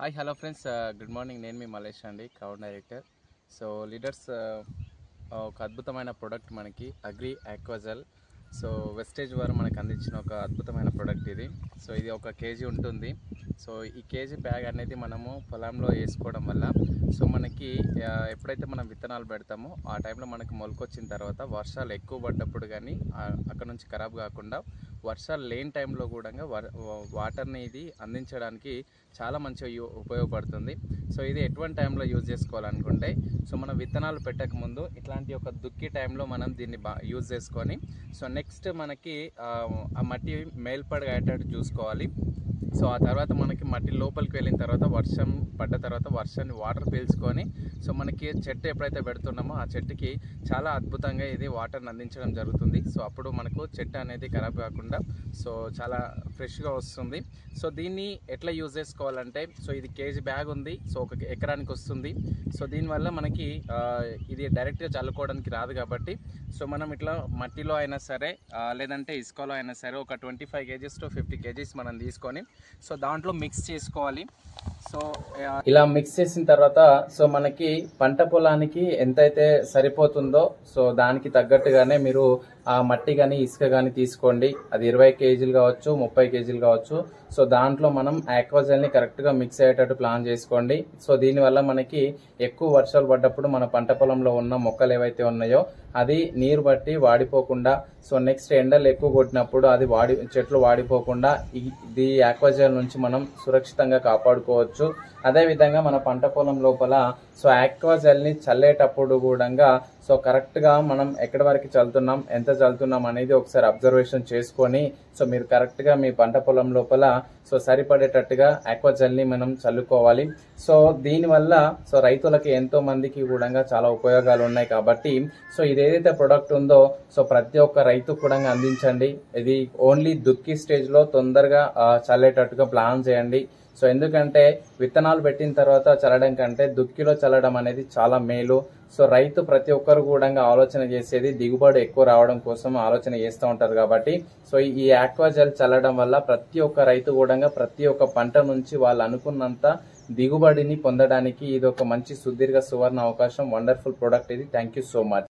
Hi hello friends, good morning. నేను మీ మలేష్ అండి, crowd director. So leaders, ఒక అద్భుతమైన ప్రోడక్ట్ మనకి అగ్రి ఆక్వాజెల్. సో వెస్టేజ్ వారు మనకు అందించిన ఒక అద్భుతమైన ప్రోడక్ట్ ఇది. సో ఇది 1 kg ఉంటుంది. సో ఈ కేజీ బ్యాగ్ అనేది మనము పొలంలో వేసుకోవడం వల్ల సో మనకి ఎప్పుడైతే మనం విత్తనాలు పెడతామో ఆ టైంలో మనకి మొలకొచ్చిన తర్వాత వర్షాలు ఎక్కువ పడ్డప్పుడు కానీ అక్కడ నుంచి ఖరాబ్ కాకుండా వర్షాలు లేని టైంలో కూడా వాటర్ని ఇది అందించడానికి చాలా మంచిగా ఉపయోగపడుతుంది. సో ఇది ఎటువంటి టైంలో యూజ్ చేసుకోవాలనుకుంటే, సో మనం విత్తనాలు పెట్టక ముందు ఇట్లాంటి ఒక దుక్కి టైంలో మనం దీన్ని యూజ్ చేసుకొని, సో నెక్స్ట్ మనకి ఆ మట్టి మేల్పడిగా అయ్యేటట్టు చూసుకోవాలి. సో ఆ తర్వాత మనకి మట్టి లోపలికి వెళ్ళిన తర్వాత వర్షం పడ్డ తర్వాత వర్షాన్ని వాటర్ పీల్చుకొని సో మనకి చెట్టు ఎప్పుడైతే పెడుతున్నామో ఆ చెట్టుకి చాలా అద్భుతంగా ఇది వాటర్ని అందించడం జరుగుతుంది. సో అప్పుడు మనకు చెట్టు అనేది ఖరాబ్ కాకుండా సో చాలా ఫ్రెష్గా వస్తుంది. సో దీన్ని ఎట్లా యూజ్ చేసుకోవాలంటే, సో ఇది కేజీ బ్యాగ్ ఉంది, సో 1 ఎకరానికి వస్తుంది. సో దీనివల్ల మనకి ఇది డైరెక్ట్గా చల్లుకోవడానికి రాదు కాబట్టి సో మనం ఇట్లా మట్టిలో అయినా సరే లేదంటే ఇసుకలో అయినా సరే ఒక 25 kgs to 50 kgs మనం తీసుకొని సో దాంట్లో మిక్స్ చేసుకోవాలి. సో ఇలా మిక్స్ చేసిన తర్వాత సో మనకి పంట పొలానికి ఎంతైతే సరిపోతుందో సో దానికి తగ్గట్టుగానే మీరు ఆ మట్టి కానీ ఇసుక కానీ తీసుకోండి. అది 20 kgలు కావచ్చు, 30 kgలు కావచ్చు. సో దాంట్లో మనం ఆక్వాజెల్ని కరెక్ట్గా మిక్స్ అయ్యేటట్టు ప్లాన్ చేసుకోండి. సో దీనివల్ల మనకి ఎక్కువ వర్షాలు పడ్డప్పుడు మన పంట పొలంలో ఉన్న మొక్కలు ఏవైతే ఉన్నాయో అది నీరు బట్టి వాడిపోకుండా, సో నెక్స్ట్ ఎండలు ఎక్కువ కొట్టినప్పుడు అది చెట్లు వాడిపోకుండా ఈ ఆక్వాజెల్ నుంచి మనం సురక్షితంగా కాపాడుకోవచ్చు. అదేవిధంగా మన పంట పొలం లోపల సో ఆక్వాజెల్ని చల్లేటప్పుడు కూడా సో కరెక్ట్గా మనం ఎక్కడి వరకు చల్లుతున్నాం, ఎంత చల్లుతున్నాం అనేది ఒకసారి అబ్జర్వేషన్ చేసుకొని సో మీరు కరెక్ట్గా మీ పంట పొలం లోపల సో సరిపడేటట్టుగా ఆక్వాజెల్ని మనం చల్లుకోవాలి. సో దీనివల్ల సో రైతులకి ఎంతో మందికి కూడా చాలా ఉపయోగాలు ఉన్నాయి కాబట్టి సో ఇది ఏదైతే ప్రొడక్ట్ ఉందో సో ప్రతి ఒక్క రైతు కూడా అందించండి. ఇది ఓన్లీ దుక్కి స్టేజ్లో తొందరగా చల్లేటట్టుగా ప్లాన్ చేయండి. సో ఎందుకంటే విత్తనాలు పెట్టిన తర్వాత చల్లడం కంటే దుక్కిలో చల్లడం అనేది చాలా మేలు. సో రైతు ప్రతి ఒక్కరు కూడా ఆలోచన చేసేది దిగుబడి ఎక్కువ రావడం కోసం ఆలోచన చేస్తూ ఉంటారు కాబట్టి సో ఈ ఆక్వాజెల్ చల్లడం వల్ల ప్రతి ఒక్క రైతు కూడా ప్రతి ఒక్క పంట నుంచి వాళ్ళు అనుకున్నంత దిగుబడిని పొందడానికి ఇది ఒక మంచి సుదీర్ఘ సువర్ణ అవకాశం. వండర్ఫుల్ ప్రోడక్ట్ ఇది. Thank you so much.